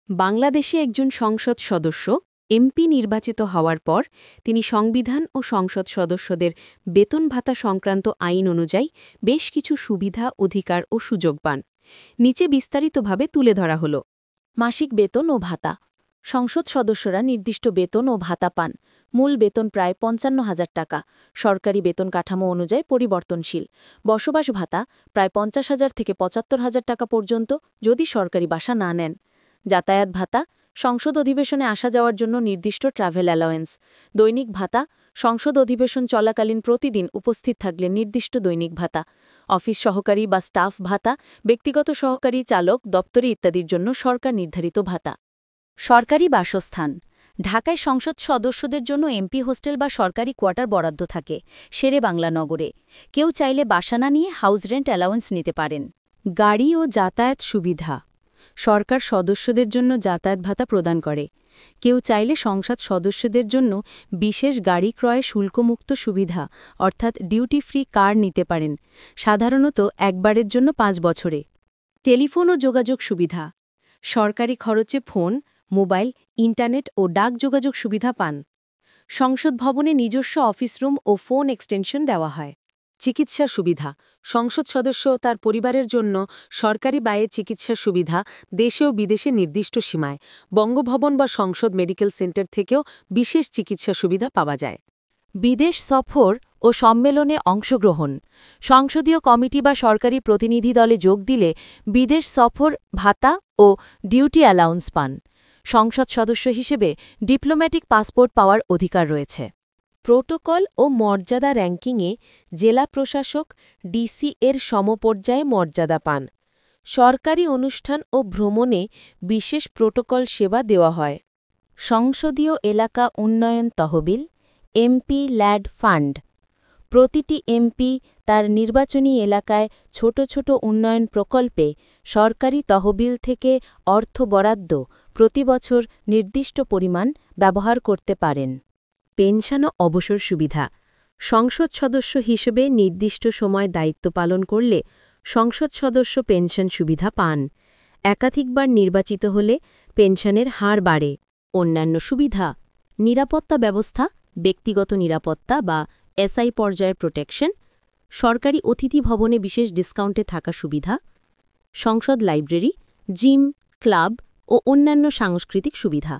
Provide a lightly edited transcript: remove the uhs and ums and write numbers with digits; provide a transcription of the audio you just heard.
বাংলাদেশে একজন সংসদ সদস্য এমপি নির্বাচিত হওয়ার পর তিনি সংবিধান ও সংসদ সদস্যদের বেতন ভাতা সংক্রান্ত আইন অনুযায়ী বেশ কিছু সুবিধা, অধিকার ও সুযোগ পান। নিচে বিস্তারিতভাবে তুলে ধরা হল। মাসিক বেতন ও ভাতা। সংসদ সদস্যরা নির্দিষ্ট বেতন ও ভাতা পান। মূল বেতন প্রায় ৫৫,০০০ টাকা, সরকারি বেতন কাঠামো অনুযায়ী পরিবর্তনশীল। বসবাস ভাতা প্রায় ৫০,০০০ থেকে ৭৫,০০০ টাকা পর্যন্ত যদি সরকারি বাসা না নেন। যাতায়াত ভাতা সংসদ অধিবেশনে আসা যাওয়ার জন্য নির্দিষ্ট ট্রাভেল অ্যালাওয়েন্স। দৈনিক ভাতা সংসদ অধিবেশন চলাকালীন প্রতিদিন উপস্থিত থাকলে নির্দিষ্ট দৈনিক ভাতা। অফিস সহকারী বা স্টাফ ভাতা ব্যক্তিগত সহকারী, চালক, দপ্তরি ইত্যাদির জন্য সরকার নির্ধারিত ভাতা। সরকারি বাসস্থান ঢাকায় সংসদ সদস্যদের জন্য এমপি হোস্টেল বা সরকারি কোয়ার্টার বরাদ্দ থাকে শেরে বাংলা নগরে। কেউ চাইলে বাসা না নিয়ে হাউস রেন্ট অ্যালাওয়েন্স নিতে পারেন। গাড়ি ও যাতায়াত সুবিধা সরকার সদস্যদের জন্য যাতায়াত ভাতা প্রদান করে। কেউ চাইলে সংসদ সদস্যদের জন্য বিশেষ গাড়ি ক্রয়ে শুল্কমুক্ত সুবিধা অর্থাৎ ডিউটি ফ্রি কার নিতে পারেন, সাধারণত একবারের জন্য ৫ বছরে। টেলিফোন ও যোগাযোগ সুবিধা সরকারি খরচে ফোন, মোবাইল, ইন্টারনেট ও ডাক যোগাযোগ সুবিধা পান। সংসদ ভবনে নিজস্ব অফিস রুম ও ফোন এক্সটেনশন দেওয়া হয়। চিকিৎসা সুবিধা সংসদ সদস্য ও তার পরিবারের জন্য সরকারি ব্যয়ে চিকিৎসা সুবিধা দেশে ও বিদেশে নির্দিষ্ট সীমায়। বঙ্গভবন বা সংসদ মেডিকেল সেন্টার থেকেও বিশেষ চিকিৎসা সুবিধা পাওয়া যায়। বিদেশ সফর ও সম্মেলনে অংশগ্রহণ সংসদীয় কমিটি বা সরকারি প্রতিনিধি দলে যোগ দিলে বিদেশ সফর ভাতা ও ডিউটি অ্যালাউন্স পান। সংসদ সদস্য হিসেবে ডিপ্লোম্যাটিক পাসপোর্ট পাওয়ার অধিকার রয়েছে। প্রোটোকল ও মর্যাদা র্যাঙ্কিংয়ে জেলা প্রশাসক ডিসি এর সমপর্যায়ে মর্যাদা পান। সরকারি অনুষ্ঠান ও ভ্রমণে বিশেষ প্রোটোকল সেবা দেওয়া হয়। সংসদীয় এলাকা উন্নয়ন তহবিল এমপি ল্যাড ফান্ড প্রতিটি এমপি তার নির্বাচনী এলাকায় ছোট ছোট উন্নয়ন প্রকল্পে সরকারি তহবিল থেকে অর্থ বরাদ্দ প্রতি বছর নির্দিষ্ট পরিমাণ ব্যবহার করতে পারেন। পেনশন ও অবসর সুবিধা সংসদ সদস্য হিসেবে নির্দিষ্ট সময় দায়িত্ব পালন করলে সংসদ সদস্য পেনশন সুবিধা পান। একাধিকবার নির্বাচিত হলে পেনশনের হার বাড়ে। অন্যান্য সুবিধা নিরাপত্তা ব্যবস্থা ব্যক্তিগত নিরাপত্তা বা এসআই পর্যায়ের প্রোটেকশন, সরকারি অতিথি ভবনে বিশেষ ডিসকাউন্টে থাকা সুবিধা, সংসদ লাইব্রেরি, জিম, ক্লাব ও অন্যান্য সাংস্কৃতিক সুবিধা।